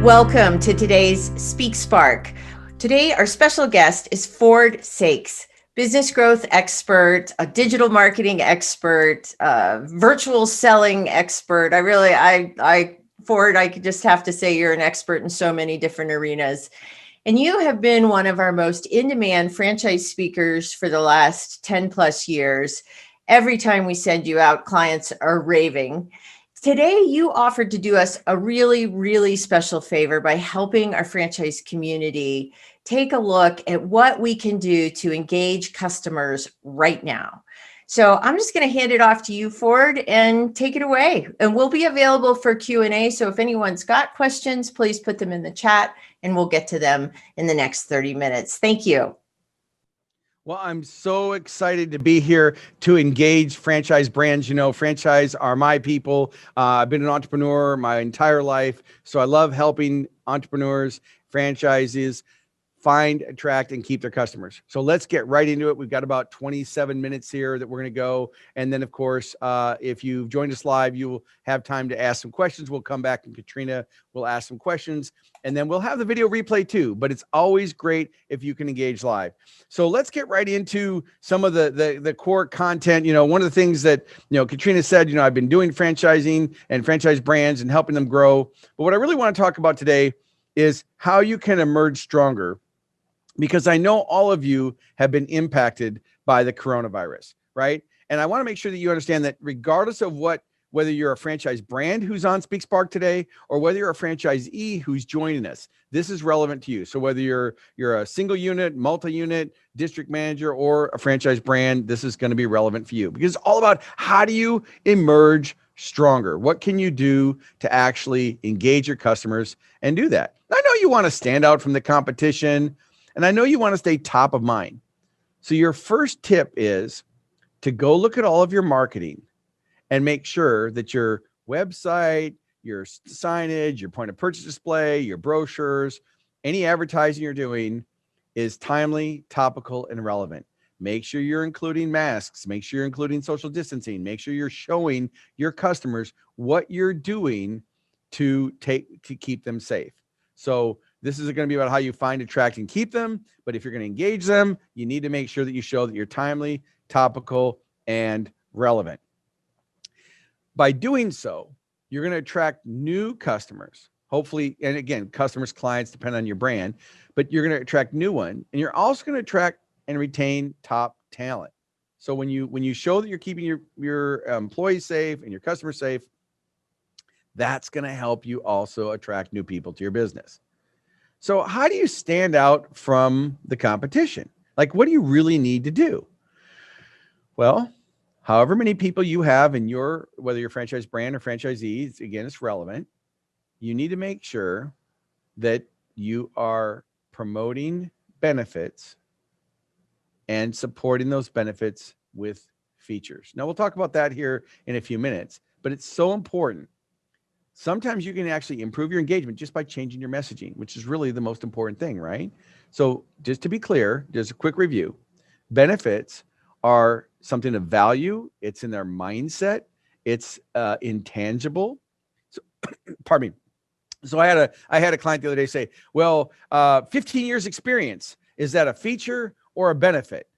Welcome to today's Speak Spark. Today, our special guest is Ford Saeks, business growth expert, a digital marketing expert, virtual selling expert. Ford, I could just have to say you're an expert in so many different arenas. And you have been one of our most in-demand franchise speakers for the last 10 plus years. Every time we send you out, clients are raving. Today, you offered to do us a really, really special favor by helping our franchise community take a look at what we can do to engage customers right now. So I'm just going to hand it off to you, Ford, and take it away. And we'll be available for Q&A. So if anyone's got questions, please put them in the chat and we'll get to them in the next 30 minutes. Thank you. Well, I'm so excited to be here to engage franchise brands. You know, franchise are my people. I've been an entrepreneur my entire life, so I love helping entrepreneurs, franchises find, attract, and keep their customers. So let's get right into it. We've got about 27 minutes here that we're going to go. And then, of course, if you've joined us live, you will have time to ask some questions. We'll come back and Katrina will ask some questions. And then we'll have the video replay too. But it's always great if you can engage live. So let's get right into some of the core content. You know, one of the things that, Katrina said, I've been doing franchising and franchise brands and helping them grow. But what I really want to talk about today is how you can emerge stronger, because I know all of you have been impacted by the coronavirus, right? And I want to make sure that you understand that regardless of whether you're a franchise brand who's on Speak Spark today, or whether you're a franchisee who's joining us, this is relevant to you. So whether you're a single unit, multi-unit, district manager, or a franchise brand, this is going to be relevant for you, because it's all about how do you emerge stronger? What can you do to actually engage your customers and do that? I know you want to stand out from the competition, and I know you want to stay top of mind. So your first tip is to go look at all of your marketing and make sure that your website, your signage, your point of purchase display, your brochures, any advertising you're doing is timely, topical, and relevant. Make sure you're including masks. Make sure you're including social distancing. Make sure you're showing your customers what you're doing to keep them safe. So this is going to be about how you find, attract, and keep them. But if you're going to engage them, you need to make sure that you show that you're timely, topical, and relevant. By doing so, you're going to attract new customers, hopefully. And again, customers, clients, depend on your brand, but you're going to attract new one. And you're also going to attract and retain top talent. So when you show that you're keeping your employees safe and your customers safe, that's going to help you also attract new people to your business. So how do you stand out from the competition? Like, what do you really need to do? Well, however many people you have in whether you're franchise brand or franchisee, again, it's relevant. You need to make sure that you are promoting benefits and supporting those benefits with features. Now, we'll talk about that here in a few minutes, but it's so important. Sometimes you can actually improve your engagement just by changing your messaging, which is really the most important thing, right? So just to be clear, just a quick review. Benefits are something of value. It's in their mindset. It's intangible. So, pardon me. So I had a client the other day say, well, 15 years experience, is that a feature or a benefit?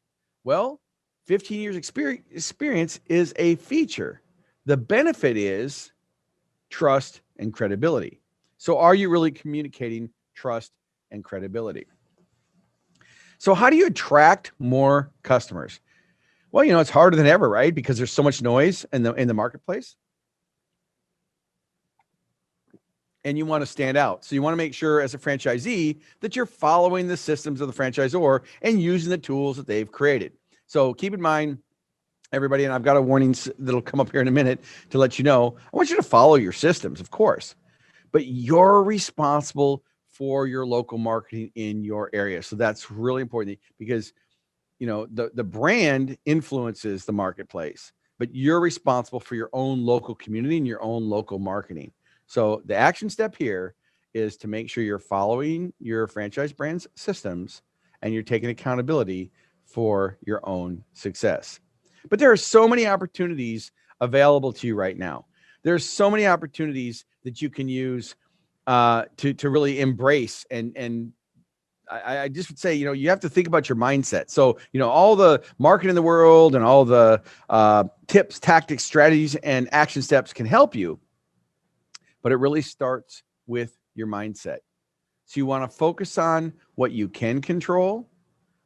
Well, 15 years experience is a feature. The benefit is trust and credibility. So are you really communicating trust and credibility? So how do you attract more customers? Well, it's harder than ever, right? Because there's so much noise in the marketplace. And you want to stand out. So you want to make sure as a franchisee that you're following the systems of the franchisor and using the tools that they've created. So keep in mind, everybody, and I've got a warning that'll come up here in a minute to let you know, I want you to follow your systems, of course, but you're responsible for your local marketing in your area. So that's really important, because the brand influences the marketplace, but you're responsible for your own local community and your own local marketing. So the action step here is to make sure you're following your franchise brand's systems and you're taking accountability for your own success. But there are so many opportunities available to you right now. There's so many opportunities that you can use to really embrace and I just would say, you have to think about your mindset. So, all the marketing in the world and all the tips, tactics, strategies, and action steps can help you, but it really starts with your mindset. So you want to focus on what you can control,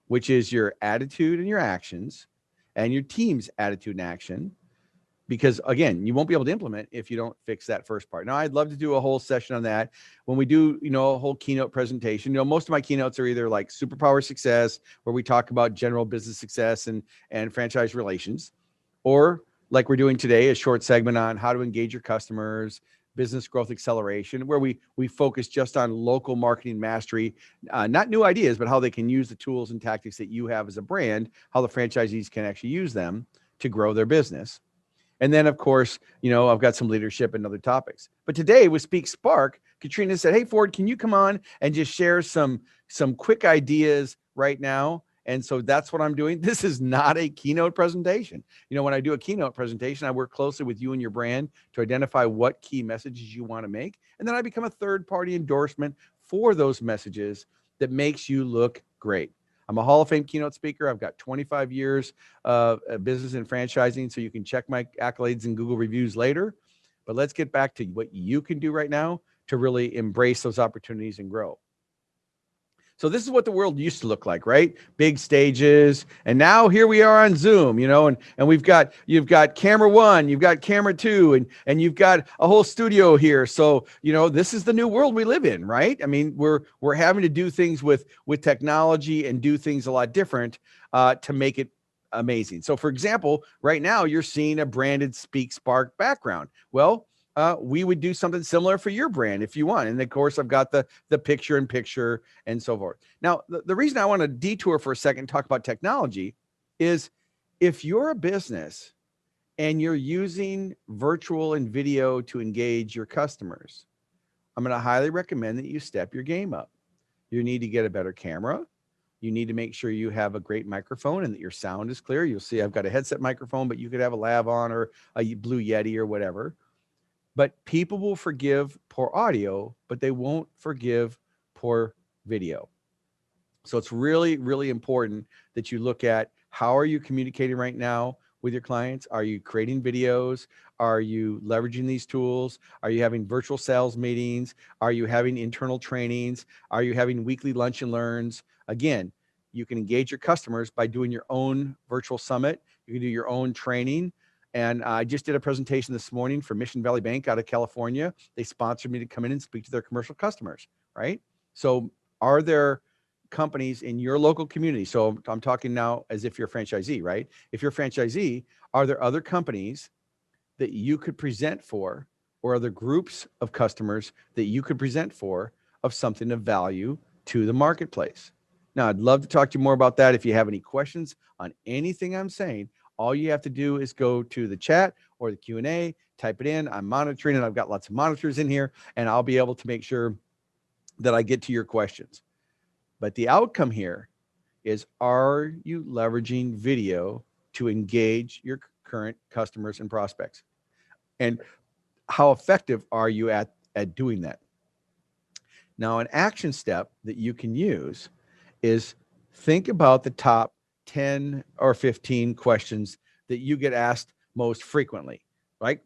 which is your attitude and your actions and your team's attitude and action. Because again, you won't be able to implement if you don't fix that first part. Now, I'd love to do a whole session on that when we do, a whole keynote presentation. Most of my keynotes are either like superpower success, where we talk about general business success and franchise relations, or like we're doing today, a short segment on how to engage your customers, business growth acceleration, where we focus just on local marketing mastery, not new ideas, but how they can use the tools and tactics that you have as a brand, how the franchisees can actually use them to grow their business. And then, of course, I've got some leadership and other topics. But today with Speak Spark, Katrina said, "Hey, Ford, can you come on and just share some quick ideas right now?" And so that's what I'm doing. This is not a keynote presentation. When I do a keynote presentation, I work closely with you and your brand to identify what key messages you want to make. And then I become a third-party endorsement for those messages that makes you look great. I'm a Hall of Fame keynote speaker. I've got 25 years of business and franchising, so you can check my accolades and Google reviews later. But let's get back to what you can do right now to really embrace those opportunities and grow. So this is what the world used to look like, right? Big stages. And now here we are on Zoom, and you've got camera one, you've got camera two, and you've got a whole studio here. So, this is the new world we live in, right? I mean, we're having to do things with technology and do things a lot different to make it amazing. So for example, right now you're seeing a branded Speak Spark background. Well, we would do something similar for your brand if you want. And of course, I've got the picture in picture and so forth. Now, the reason I want to detour for a second and talk about technology is if you're a business and you're using virtual and video to engage your customers, I'm going to highly recommend that you step your game up. You need to get a better camera. You need to make sure you have a great microphone and that your sound is clear. You'll see I've got a headset microphone, but you could have a lav on or a Blue Yeti or whatever. But people will forgive poor audio, but they won't forgive poor video. So it's really, really important that you look at how are you communicating right now with your clients? Are you creating videos? Are you leveraging these tools? Are you having virtual sales meetings? Are you having internal trainings? Are you having weekly lunch and learns? Again, you can engage your customers by doing your own virtual summit. You can do your own training. And I just did a presentation this morning for Mission Valley Bank out of California. They sponsored me to come in and speak to their commercial customers, right? So are there companies in your local community? So I'm talking now as if you're a franchisee, right? If you're a franchisee, are there other companies that you could present for, or other groups of customers that you could present for of something of value to the marketplace? Now, I'd love to talk to you more about that. If you have any questions on anything I'm saying, all you have to do is go to the chat or the Q&A, type it in. I'm monitoring it. I've got lots of monitors in here, and I'll be able to make sure that I get to your questions. But the outcome here is, are you leveraging video to engage your current customers and prospects? And how effective are you at doing that? Now, an action step that you can use is think about the top 10 or 15 questions that you get asked most frequently, right?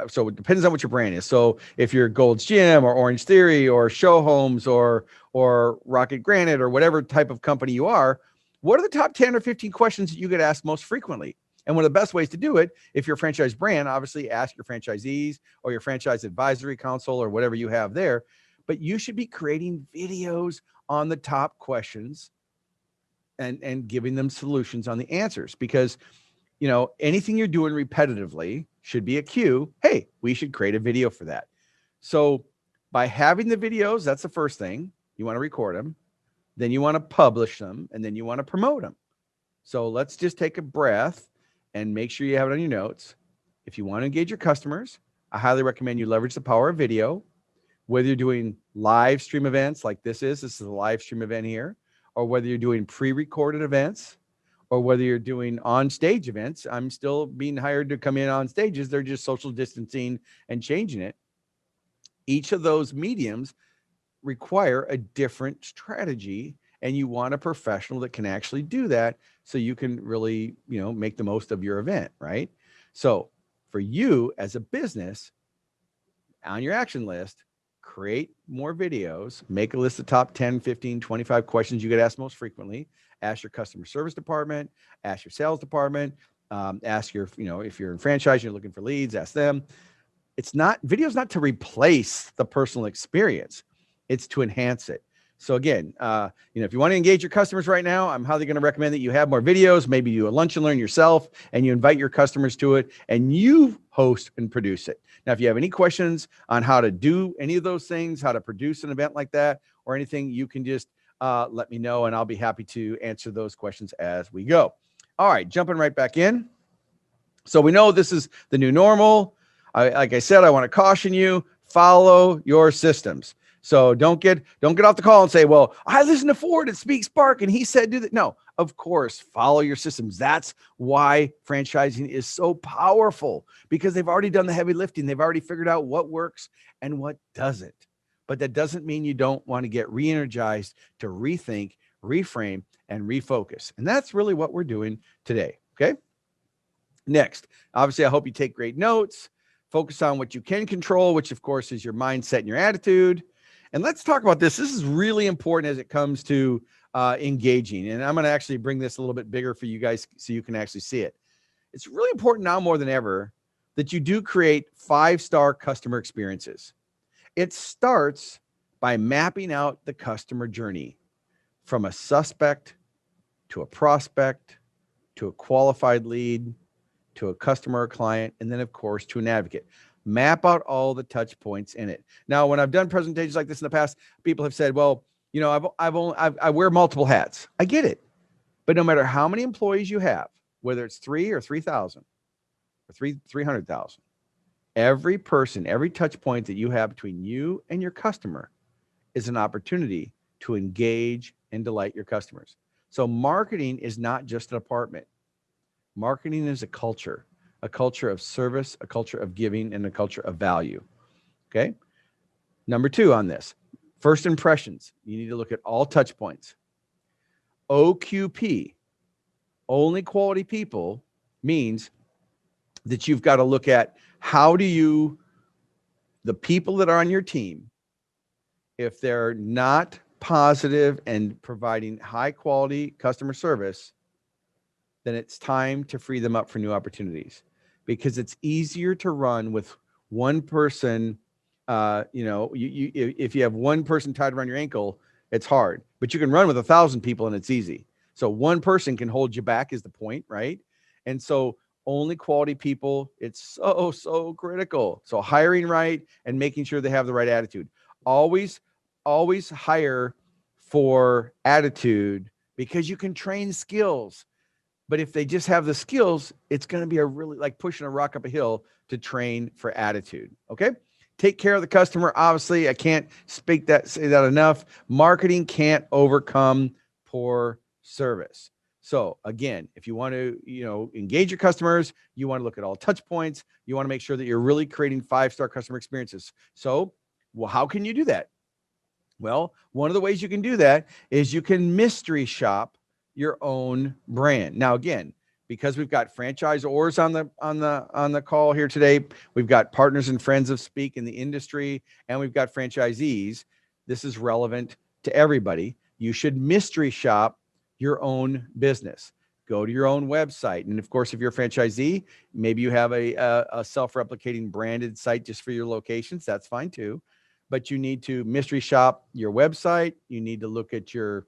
So it depends on what your brand is. So if you're Gold's Gym or Orange Theory or Show Homes or Rocket Granite or whatever type of company you are, what are the top 10 or 15 questions that you get asked most frequently? And one of the best ways to do it, if you're a franchise brand, obviously ask your franchisees or your franchise advisory council or whatever you have there. But you should be creating videos on the top questions and giving them solutions on the answers, because anything you're doing repetitively should be a cue. Hey, we should create a video for that. So by having the videos, that's the first thing. You want to record them, then you want to publish them, and then you want to promote them. So let's just take a breath and make sure you have it on your notes. If you want to engage your customers, I highly recommend you leverage the power of video, whether you're doing live stream events like this is a live stream event here, or whether you're doing pre-recorded events, or whether you're doing on-stage events. I'm still being hired to come in on stages. They're just social distancing and changing it. Each of those mediums require a different strategy, and you want a professional that can actually do that so you can really, make the most of your event, right? So for you as a business, on your action list, create more videos, make a list of top 10, 15, 25 questions you get asked most frequently. Ask your customer service department, ask your sales department, ask your, if you're in franchise, you're looking for leads, ask them. It's not, video's not to replace the personal experience. It's to enhance it. So again, if you want to engage your customers right now, I'm highly going to recommend that you have more videos. Maybe you do a lunch and learn yourself and you invite your customers to it and you host and produce it. Now, if you have any questions on how to do any of those things, how to produce an event like that or anything, you can just let me know and I'll be happy to answer those questions as we go. All right, jumping right back in. So we know this is the new normal. Like I said, I want to caution you, follow your systems. So don't get off the call and say, well, I listened to Ford at Speak Spark and he said do that. No, of course, follow your systems. That's why franchising is so powerful, because they've already done the heavy lifting. They've already figured out what works and what doesn't. But that doesn't mean you don't want to get re-energized to rethink, reframe, and refocus. And that's really what we're doing today. Okay. Next, obviously, I hope you take great notes, focus on what you can control, which of course is your mindset and your attitude. And let's talk about this. This is really important as it comes to engaging. And I'm going to actually bring this a little bit bigger for you guys so you can actually see it. It's really important now more than ever that you do create 5-star customer experiences. It starts by mapping out the customer journey from a suspect to a prospect to a qualified lead to a customer or client, and then of course to an advocate. Map out all the touch points in it. Now, when I've done presentations like this in the past, people have said, well, I wear multiple hats. I get it. But no matter how many employees you have, whether it's 3 or 3,000 or 300,000, every person, every touch point that you have between you and your customer is an opportunity to engage and delight your customers. So marketing is not just a department. Marketing is a culture of service, a culture of giving, and a culture of value. Okay. Number 2 on this, first impressions. You need to look at all touch points. OQP, only quality people, means that you've got to look at the people that are on your team, if they're not positive and providing high quality customer service, then it's time to free them up for new opportunities, because it's easier to run with one person. If you have one person tied around your ankle, it's hard, but you can run with 1,000 people and it's easy. So one person can hold you back is the point, right? And so only quality people, it's so critical. So hiring right and making sure they have the right attitude. Always hire for attitude, because you can train skills. But if they just have the skills, it's going to be a really like pushing a rock up a hill to train for attitude. Okay. Take care of the customer. Obviously, I can't say that enough. Marketing can't overcome poor service. So again, if you want to, engage your customers, you want to look at all touch points. You want to make sure that you're really creating 5-star customer experiences. So, how can you do that? Well, one of the ways you can do that is you can mystery shop your own brand. Now, again, because we've got franchisors on the call here today, we've got partners and friends of Speak in the industry, and we've got franchisees. This is relevant to everybody. You should mystery shop your own business. Go to your own website. And of course, if you're a franchisee, maybe you have a self-replicating branded site just for your locations. That's fine too. But you need to mystery shop your website. You need to look at your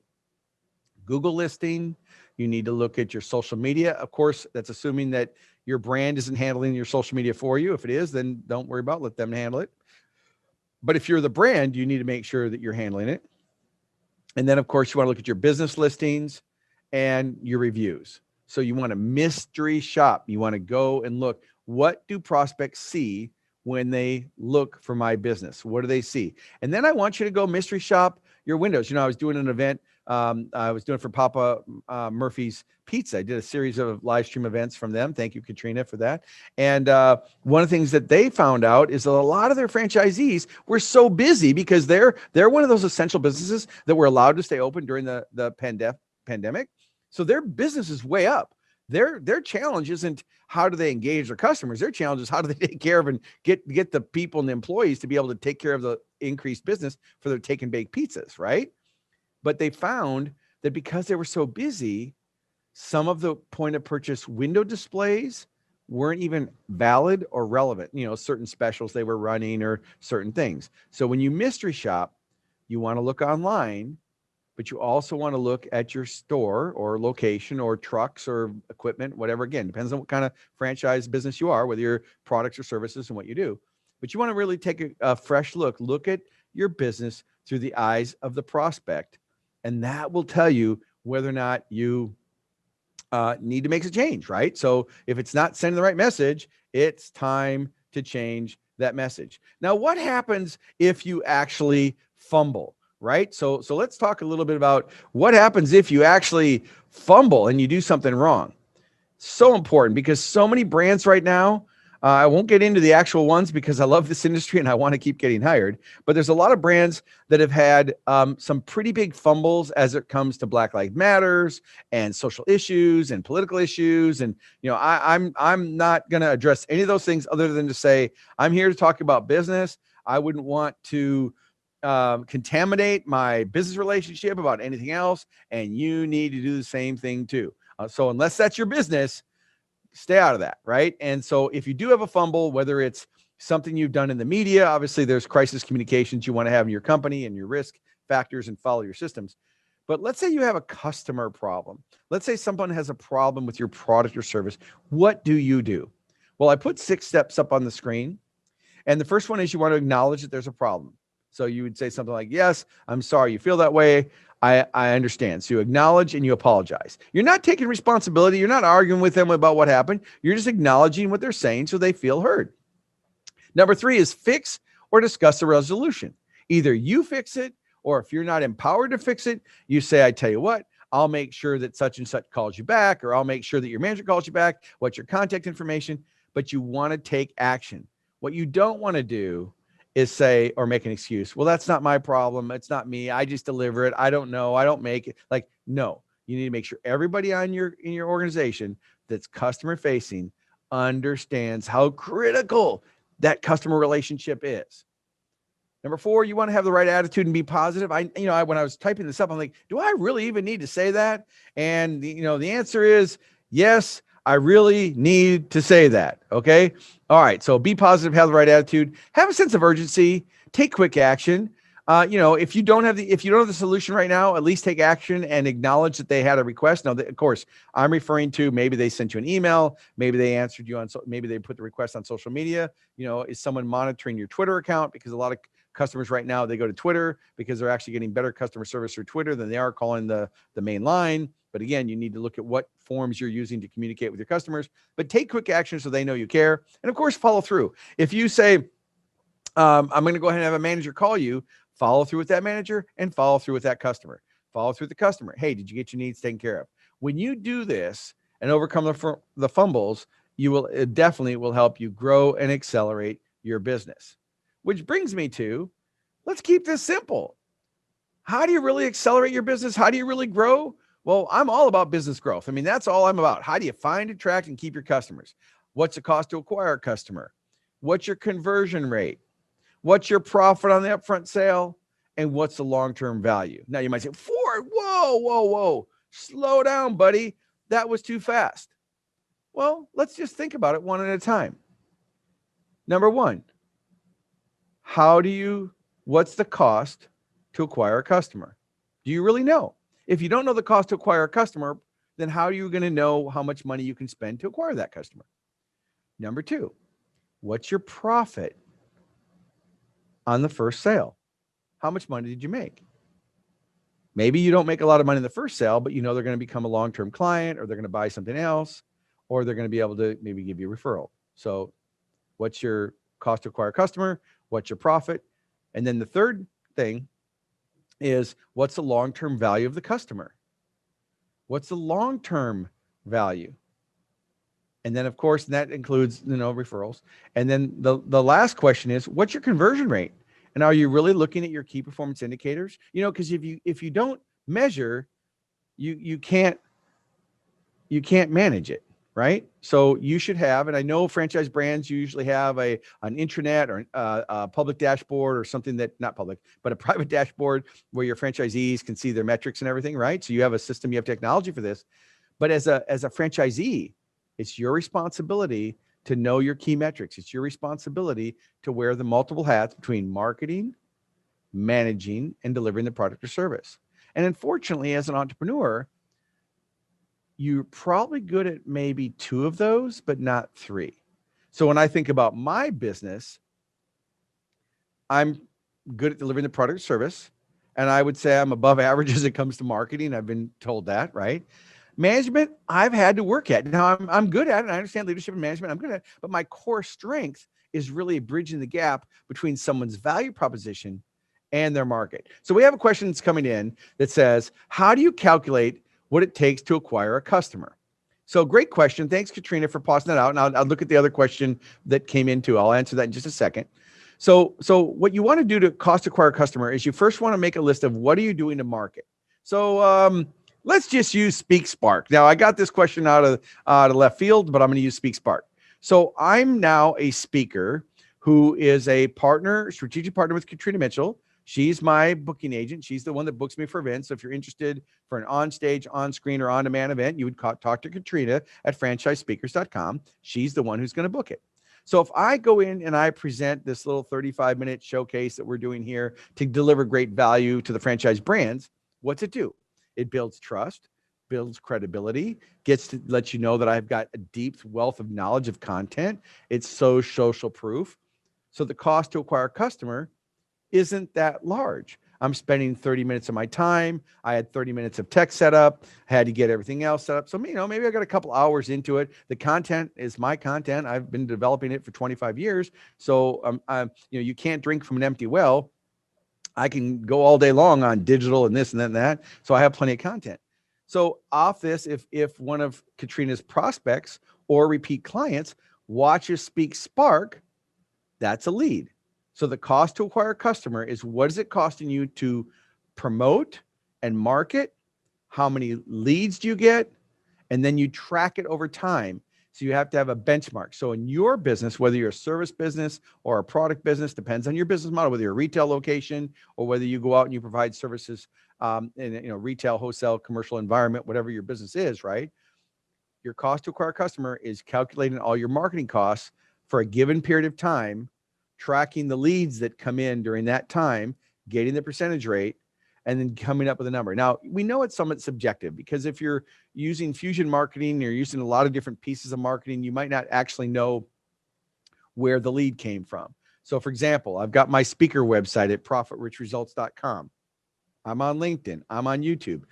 Google listing. You need to look at your social media. Of course, that's assuming that your brand isn't handling your social media for you. If it is, then don't worry about it. Let them handle it. But if you're the brand, you need to make sure that you're handling it. And then, of course, you want to look at your business listings and your reviews. So you want to mystery shop. You want to go and look, what do prospects see when they look for my business? What do they see? And then I want you to go mystery shop your windows. I was doing an event I was doing for Papa Murphy's Pizza. I did a series of live stream events from them. Thank you, Katrina, for that. And one of the things that they found out is that a lot of their franchisees were so busy because they're one of those essential businesses that were allowed to stay open during the pandemic. So their business is way up. Their challenge isn't how do they engage their customers. Their challenge is how do they take care of and get the people and the employees to be able to take care of the increased business for their take and bake pizzas, right? But they found that because they were so busy, some of the point of purchase window displays weren't even valid or relevant, certain specials they were running or certain things. So when you mystery shop, you want to look online, but you also want to look at your store or location or trucks or equipment, whatever. Again, depends on what kind of franchise business you are, whether you're products or services and what you do. But you want to really take a fresh look at your business through the eyes of the prospect. And that will tell you whether or not you need to make a change, right? So if it's not sending the right message, it's time to change that message. Now, what happens if you actually fumble, right? So let's talk a little bit about what happens if you actually fumble and you do something wrong. So important because so many brands right now, I won't get into the actual ones because I love this industry and I want to keep getting hired. But there's a lot of brands that have had some pretty big fumbles as it comes to Black Lives Matters and social issues and political issues. And I'm not going to address any of those things other than to say I'm here to talk about business. I wouldn't want to contaminate my business relationship about anything else, and you need to do the same thing too. So unless that's your business, stay out of that, right? And so if you do have a fumble, whether it's something you've done in the media, obviously there's crisis communications you want to have in your company and your risk factors and follow your systems. But let's say you have a customer problem. Let's say someone has a problem with your product or service. What do you do? Well, I put 6 steps up on the screen. And the first one is you want to acknowledge that there's a problem. So you would say something like, yes, I'm sorry you feel that way. I understand. So you acknowledge and you apologize. You're not taking responsibility. You're not arguing with them about what happened. You're just acknowledging what they're saying so they feel heard. Number 3 is fix or discuss a resolution. Either you fix it, or if you're not empowered to fix it, you say, I tell you what, I'll make sure that such and such calls you back, or I'll make sure that your manager calls you back. What's your contact information? But you want to take action. What you don't want to do is say or make an excuse. Well, that's not my problem. It's not me. I just deliver it. I don't know. I don't make it. Like, no, you need to make sure everybody in your organization that's customer facing understands how critical that customer relationship is. Number 4, you want to have the right attitude and be positive. When I was typing this up, I'm like, do I really even need to say that? And the answer is yes. I really need to say that. Okay. All right. So be positive, have the right attitude, have a sense of urgency, take quick action. If you don't have the solution right now, at least take action and acknowledge that they had a request. Now, of course, I'm referring to maybe they sent you an email, maybe they answered you maybe they put the request on social media. Is someone monitoring your Twitter account? Because a lot of customers right now, they go to Twitter because they're actually getting better customer service through Twitter than they are calling the main line. But again, you need to look at what forms you're using to communicate with your customers, but take quick action so they know you care. And of course, follow through. If you say, I'm going to go ahead and have a manager call you, follow through with that manager and follow through with that customer. Follow through with the customer. Hey, did you get your needs taken care of? When you do this and overcome the fumbles, it definitely will help you grow and accelerate your business. Which brings me to, let's keep this simple. How do you really accelerate your business? How do you really grow? Well, I'm all about business growth. I mean, that's all I'm about. How do you find, attract, and keep your customers? What's the cost to acquire a customer? What's your conversion rate? What's your profit on the upfront sale? And what's the long-term value? Now you might say, Ford, whoa. Slow down, buddy. That was too fast. Well, let's just think about it one at a time. Number 1, what's the cost to acquire a customer? Do you really know? If you don't know the cost to acquire a customer, then how are you going to know how much money you can spend to acquire that customer? Number 2, what's your profit on the first sale? How much money did you make? Maybe you don't make a lot of money in the first sale, but they're going to become a long-term client, or they're going to buy something else, or they're going to be able to maybe give you a referral. So what's your cost to acquire a customer? What's your profit? And then the third thing is what's the long-term value of the customer? What's the long-term value? And then, of course, that includes, referrals. And then the last question is, what's your conversion rate? And are you really looking at your key performance indicators? Because if you don't measure, you can't manage it, right? So you should have, and I know franchise brands usually have an intranet or a public dashboard or something that, not public, but a private dashboard where your franchisees can see their metrics and everything, right? So you have a system, you have technology for this. But as a franchisee, it's your responsibility to know your key metrics. It's your responsibility to wear the multiple hats between marketing, managing, and delivering the product or service. And unfortunately, as an entrepreneur, you're probably good at maybe two of those, but not three. So when I think about my business, I'm good at delivering the product or service. And I would say I'm above average as it comes to marketing. I've been told that, right? Management, I've had to work at. Now I'm good at it. I understand leadership and management. I'm good at it. But my core strength is really bridging the gap between someone's value proposition and their market. So we have a question that's coming in that says, how do you calculate what it takes to acquire a customer? So great question. Thanks, Katrina, for pausing that out. And I'll look at the other question that came in too. I'll answer that in just a second. So what you want to do to cost acquire a customer is you first want to make a list of what are you doing to market. So let's just use Speak Spark. Now I got this question out of left field, but I'm going to use Speak Spark. So I'm now a speaker who is a strategic partner with Katrina Mitchell. She's my booking agent. She's the one that books me for events. So if you're interested for an on-stage, on-screen, or on-demand event, you would talk to Katrina at franchisespeakers.com. She's the one who's going to book it. So if I go in and I present this little 35-minute showcase that we're doing here to deliver great value to the franchise brands, what's it do? It builds trust, builds credibility, gets to let you know that I've got a deep wealth of knowledge of content. It's social proof. So the cost to acquire a customer isn't that large. I'm spending 30 minutes of my time. I had 30 minutes of tech setup. I had to get everything else set up. So, maybe I got a couple hours into it. The content is my content. I've been developing it for 25 years. So, you can't drink from an empty well. I can go all day long on digital and this and that and that. So I have plenty of content. So off this, if one of Katrina's prospects or repeat clients watches Speak Spark, that's a lead. So the cost to acquire a customer is what is it costing you to promote and market? How many leads do you get? And then you track it over time. So you have to have a benchmark. So in your business, whether you're a service business or a product business, depends on your business model, whether you're a retail location or whether you go out and you provide services in retail, wholesale, commercial environment, whatever your business is, right? Your cost to acquire a customer is calculating all your marketing costs for a given period of time, tracking the leads that come in during that time, getting the percentage rate, and then coming up with a number. Now, we know it's somewhat subjective because if you're using fusion marketing, you're using a lot of different pieces of marketing, you might not actually know where the lead came from. So for example, I've got my speaker website at profitrichresults.com. I'm on LinkedIn. I'm on YouTube.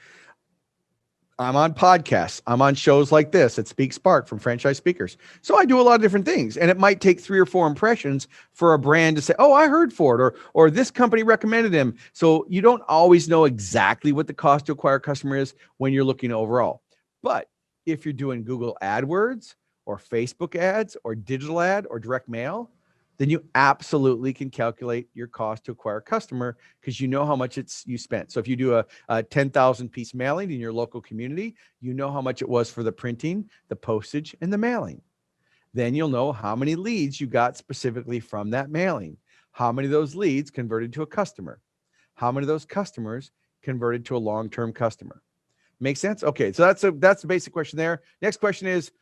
I'm on podcasts. I'm on shows like this at Speak Spark from Franchise Speakers. So I do a lot of different things, and it might take 3 or 4 impressions for a brand to say, "Oh, I heard Ford," or this company recommended him. So you don't always know exactly what the cost to acquire a customer is when you're looking overall. But if you're doing Google AdWords or Facebook ads or digital ad or direct mail, then you absolutely can calculate your cost to acquire a customer because you know how much you spent. So if you do a 10,000 piece mailing in your local community, you know how much it was for the printing, the postage, and the mailing. Then you'll know how many leads you got specifically from that mailing. How many of those leads converted to a customer? How many of those customers converted to a long-term customer? Make sense? Okay, so that's the basic question there. Next question is,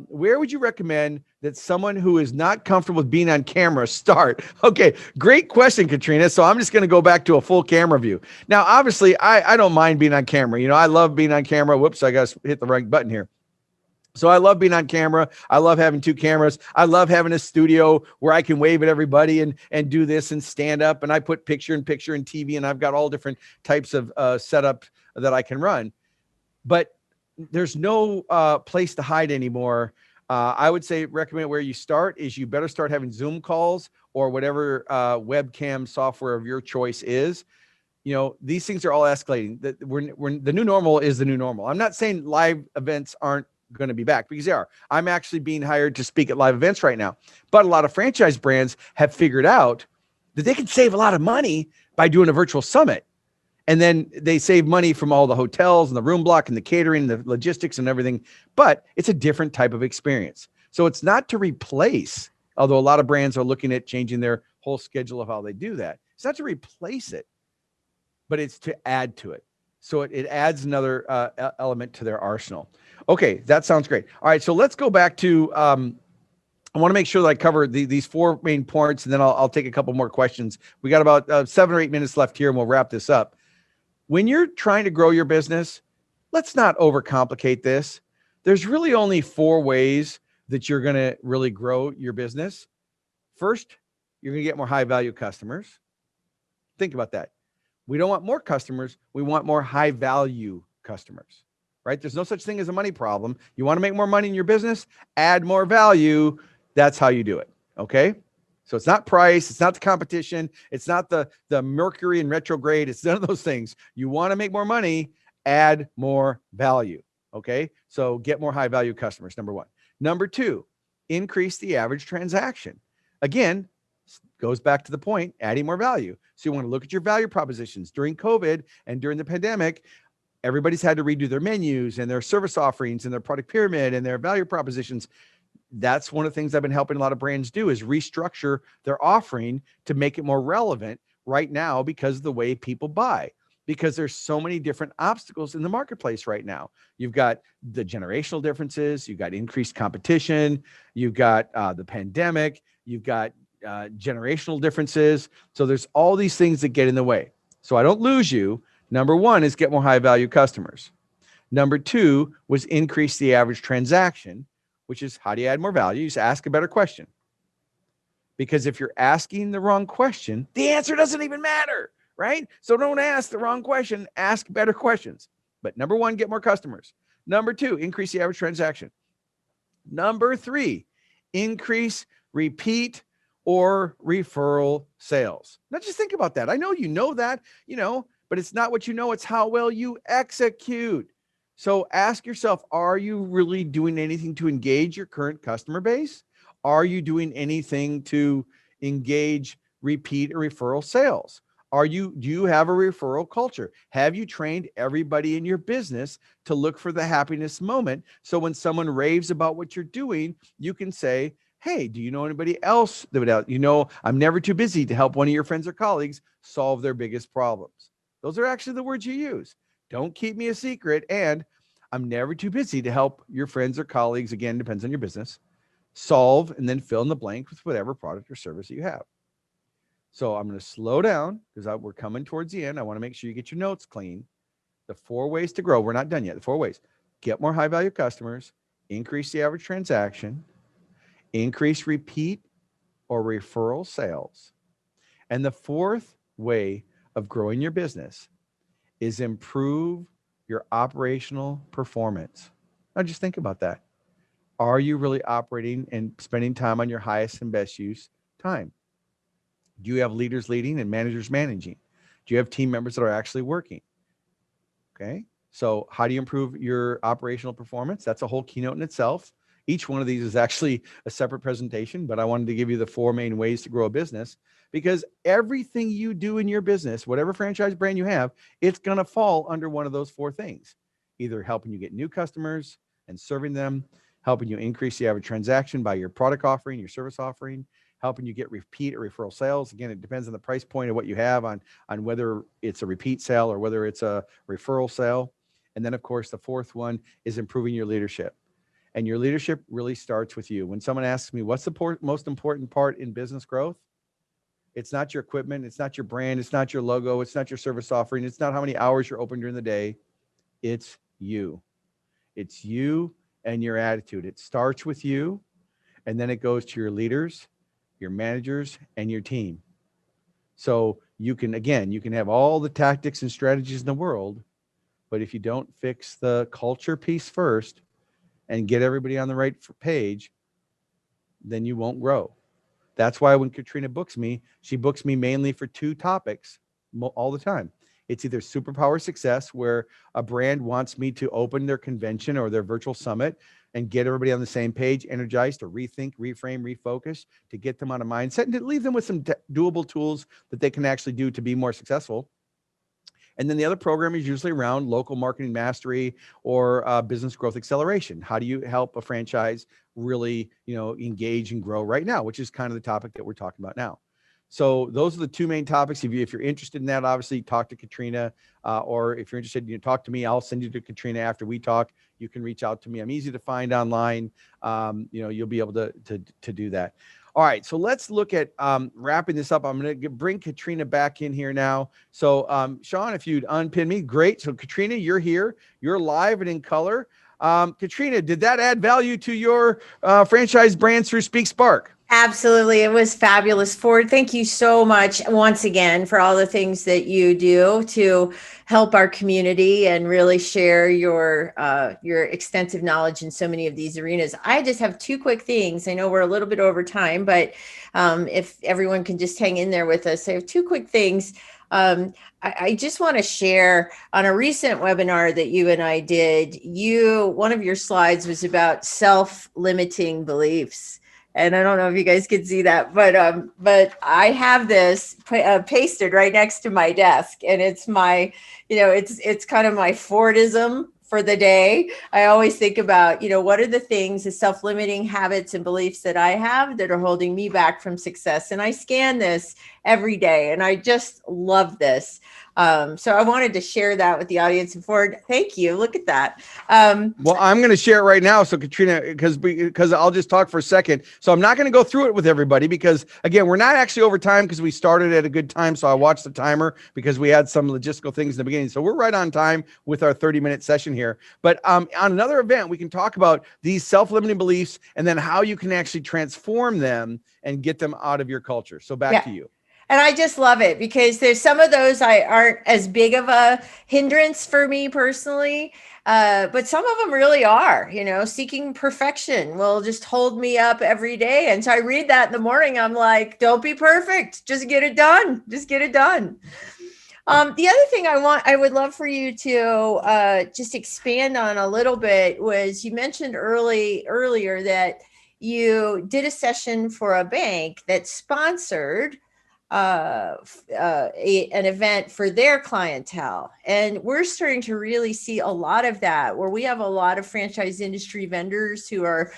where would you recommend that someone who is not comfortable with being on camera start? Okay, great question, Katrina. So I'm just going to go back to a full camera view. Now, obviously, I don't mind being on camera. I love being on camera. Whoops, I got to hit the right button here. So I love being on camera. I love having 2 cameras. I love having a studio where I can wave at everybody and do this and stand up. And I put picture in TV, and I've got all different types of setup that I can run. But there's no place to hide anymore. I would say recommend where you start is you better start having Zoom calls or whatever webcam software of your choice is. these things are all escalating. We're the new normal is the new normal. I'm not saying live events aren't going to be back, because they are. I'm actually being hired to speak at live events right now. But a lot of franchise brands have figured out that they can save a lot of money by doing a virtual summit. And then they save money from all the hotels and the room block and the catering, and the logistics and everything. But it's a different type of experience. So it's not to replace, although a lot of brands are looking at changing their whole schedule of how they do that. It's not to replace it, but it's to add to it. So it adds another element to their arsenal. Okay, that sounds great. All right, so let's go back to, I want to make sure that I cover these four main points, and then I'll take a couple more questions. We got about 7 or 8 minutes left here, and we'll wrap this up. When you're trying to grow your business, let's not overcomplicate this. There's really only 4 ways that you're going to really grow your business. First, you're going to get more high value customers. Think about that. We don't want more customers. We want more high value customers, right? There's no such thing as a money problem. You want to make more money in your business, add more value. That's how you do it. Okay. So it's not price. It's not the competition. It's not the Mercury in retrograde. It's none of those things. You want to make more money, add more value. Okay. So get more high value customers. Number 1. Number 2, increase the average transaction. Again, goes back to the point, adding more value. So you want to look at your value propositions. During COVID and during the pandemic, everybody's had to redo their menus and their service offerings and their product pyramid and their value propositions. That's one of the things I've been helping a lot of brands do, is restructure their offering to make it more relevant right now, because of the way people buy, because there's so many different obstacles in the marketplace right now. You've got the generational differences, you've got increased competition, you've got the pandemic, you've got generational differences. So there's all these things that get in the way. So I don't lose you. Number 1 is get more high value customers. Number 2 was increase the average transaction, which is, how do you add more value? You just ask a better question. Because if you're asking the wrong question, the answer doesn't even matter, right? So don't ask the wrong question, ask better questions. But number 1, get more customers. Number 2, increase the average transaction. Number 3, increase repeat or referral sales. Now just think about that. I know you know that, but it's not what you know, it's how well you execute. So ask yourself, are you really doing anything to engage your current customer base? Are you doing anything to engage repeat or referral sales? Do you have a referral culture? Have you trained everybody in your business to look for the happiness moment? So when someone raves about what you're doing, you can say, hey, do you know anybody else that would, I'm never too busy to help one of your friends or colleagues solve their biggest problems. Those are actually the words you use. Don't keep me a secret. And I'm never too busy to help your friends or colleagues, again, depends on your business, solve, and then fill in the blank with whatever product or service you have. So I'm going to slow down because we're coming towards the end. I want to make sure you get your notes clean. The 4 ways to grow. We're not done yet. The 4 ways: get more high value customers, increase the average transaction, increase repeat or referral sales. And the 4th way of growing your business is improve your operational performance. Now just think about that. Are you really operating and spending time on your highest and best use time? Do you have leaders leading and managers managing? Do you have team members that are actually working? Okay. So how do you improve your operational performance? That's a whole keynote in itself. Each one of these is actually a separate presentation, but I wanted to give you the 4 main ways to grow a business, because everything you do in your business, whatever franchise brand you have, it's going to fall under one of those 4 things: either helping you get new customers and serving them, helping you increase the average transaction by your product offering, your service offering, helping you get repeat or referral sales. Again, it depends on the price point of what you have on whether it's a repeat sale or whether it's a referral sale. And then, of course, the 4th one is improving your leadership. And your leadership really starts with you. When someone asks me, what's the most important part in business growth? It's not your equipment. It's not your brand. It's not your logo. It's not your service offering. It's not how many hours you're open during the day. It's you. It's you and your attitude. It starts with you, and then it goes to your leaders, your managers, and your team. So you can have all the tactics and strategies in the world, but if you don't fix the culture piece first and get everybody on the right page, then you won't grow. That's why when Katrina books me, she books me mainly for 2 topics all the time. It's either superpower success, where a brand wants me to open their convention or their virtual summit and get everybody on the same page, energized to rethink, reframe, refocus, to get them on a mindset and to leave them with some doable tools that they can actually do to be more successful. And then the other program is usually around local marketing mastery or business growth acceleration. How do you help a franchise really, engage and grow right now, which is kind of the topic that we're talking about now. So those are the two main topics. If you're interested in that, obviously talk to Katrina, or if you're interested, talk to me. I'll send you to Katrina after we talk. You can reach out to me. I'm easy to find online. You'll be able to do that. All right, so let's look at wrapping this up. I'm going to bring Katrina back in here now. So Sean, if you'd unpin me, great. So Katrina, you're here. You're live and in color. Katrina, did that add value to your franchise brands through Speak Spark? Absolutely. It was fabulous. Ford, thank you so much once again for all the things that you do to help our community and really share your extensive knowledge in so many of these arenas. I just have two quick things. I know we're a little bit over time, but if everyone can just hang in there with us, I have two quick things. I just want to share on a recent webinar that you and I did, one of your slides was about self-limiting beliefs. And I don't know if you guys can see that, but I have this pasted right next to my desk, and it's my, it's kind of my Fordism for the day. I always think about, what are the things, the self-limiting habits and beliefs that I have that are holding me back from success? And I scan this every day, and I just love this. So I wanted to share that with the audience. And Ford, thank you. Look at that. Well, I'm going to share it right now. So Katrina, because I'll just talk for a second. So I'm not going to go through it with everybody because, again, we're not actually over time because we started at a good time. So I watched the timer because we had some logistical things in the beginning. So we're right on time with our 30-minute session here. But on another event, we can talk about these self-limiting beliefs and then how you can actually transform them and get them out of your culture. So back to you. And I just love it because there's some of those aren't as big of a hindrance for me personally. But some of them really are, seeking perfection will just hold me up every day. And so I read that in the morning. I'm like, don't be perfect. Just get it done. Just get it done. The other thing I would love for you to just expand on a little bit was you mentioned earlier that you did a session for a bank that sponsored an event for their clientele. And we're starting to really see a lot of that, where we have a lot of franchise industry vendors who are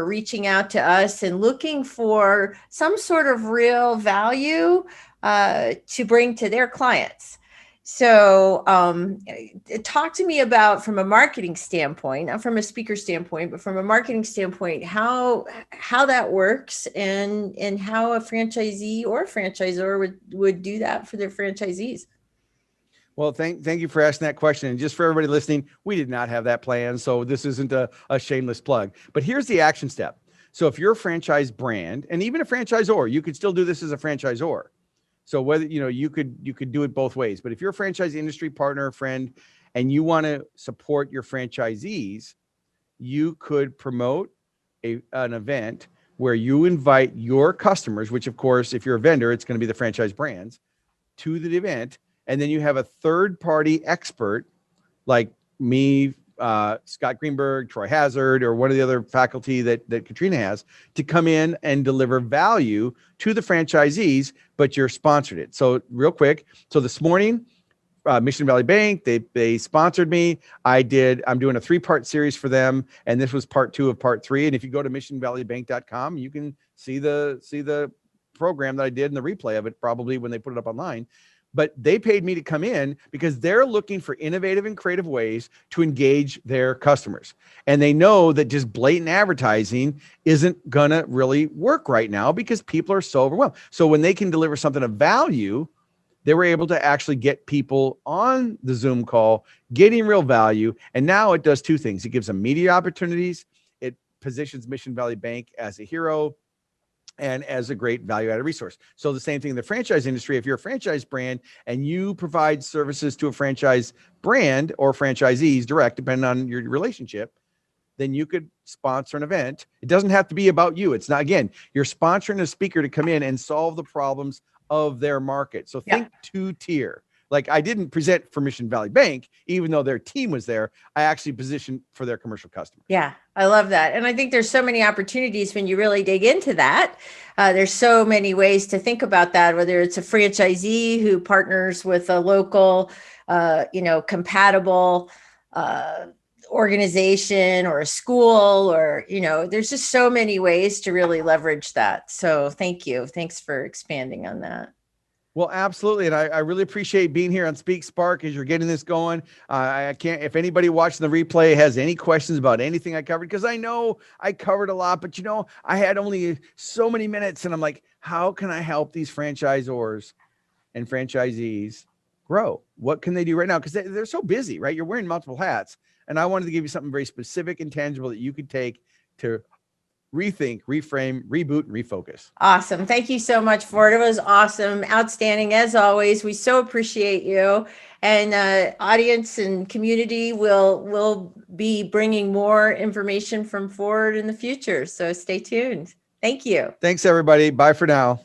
reaching out to us and looking for some sort of real value to bring to their clients. So talk to me about, from a marketing standpoint, not from a speaker standpoint, but from a marketing standpoint, how that works and how a franchisee or franchisor would do that for their franchisees. Well, thank you for asking that question. And just for everybody listening, we did not have that plan. So this isn't a shameless plug. But here's the action step. So if you're a franchise brand and even a franchisor, you could still do this as a franchisor. So whether, you could do it both ways, but if you're a franchise industry partner, friend, and you want to support your franchisees, you could promote an event where you invite your customers, which of course, if you're a vendor, it's going to be the franchise brands, to the event. And then you have a third party expert like me, Scott Greenberg, Troy Hazard, or one of the other faculty that Katrina has, to come in and deliver value to the franchisees, but you're sponsored it. So real quick. So this morning, Mission Valley Bank, they sponsored me. I'm doing a 3-part series for them. And this was part 2 of part 3. And if you go to missionvalleybank.com, you can see the program that I did and the replay of it probably when they put it up online. But they paid me to come in because they're looking for innovative and creative ways to engage their customers. And they know that just blatant advertising isn't going to really work right now because people are so overwhelmed. So when they can deliver something of value, they were able to actually get people on the Zoom call, getting real value. And now it does 2 things. It gives them media opportunities. It positions Mission Valley Bank as a hero and as a great value-added resource. So the same thing in the franchise industry. If you're a franchise brand and you provide services to a franchise brand or franchisees direct, depending on your relationship, then you could sponsor an event. It doesn't have to be about you. It's not, again, you're sponsoring a speaker to come in and solve the problems of their market. So think 2-tier. Like I didn't present for Mission Valley Bank, even though their team was there. I actually positioned for their commercial customers. Yeah, I love that. And I think there's so many opportunities when you really dig into that. There's so many ways to think about that, whether it's a franchisee who partners with a local, compatible organization or a school, or, there's just so many ways to really leverage that. So thank you. Thanks for expanding on that. Well, absolutely. And I really appreciate being here on Speak Spark as you're getting this going. I can't, if anybody watching the replay has any questions about anything I covered, because I know I covered a lot, but I had only so many minutes and I'm like, how can I help these franchisors and franchisees grow? What can they do right now? Because they're so busy, right? You're wearing multiple hats. And I wanted to give you something very specific and tangible that you could take to rethink, reframe, reboot, and refocus. Awesome. Thank you so much, Ford. It was awesome. Outstanding as always. We so appreciate you. And audience and community will be bringing more information from Ford in the future. So stay tuned. Thank you. Thanks, everybody. Bye for now.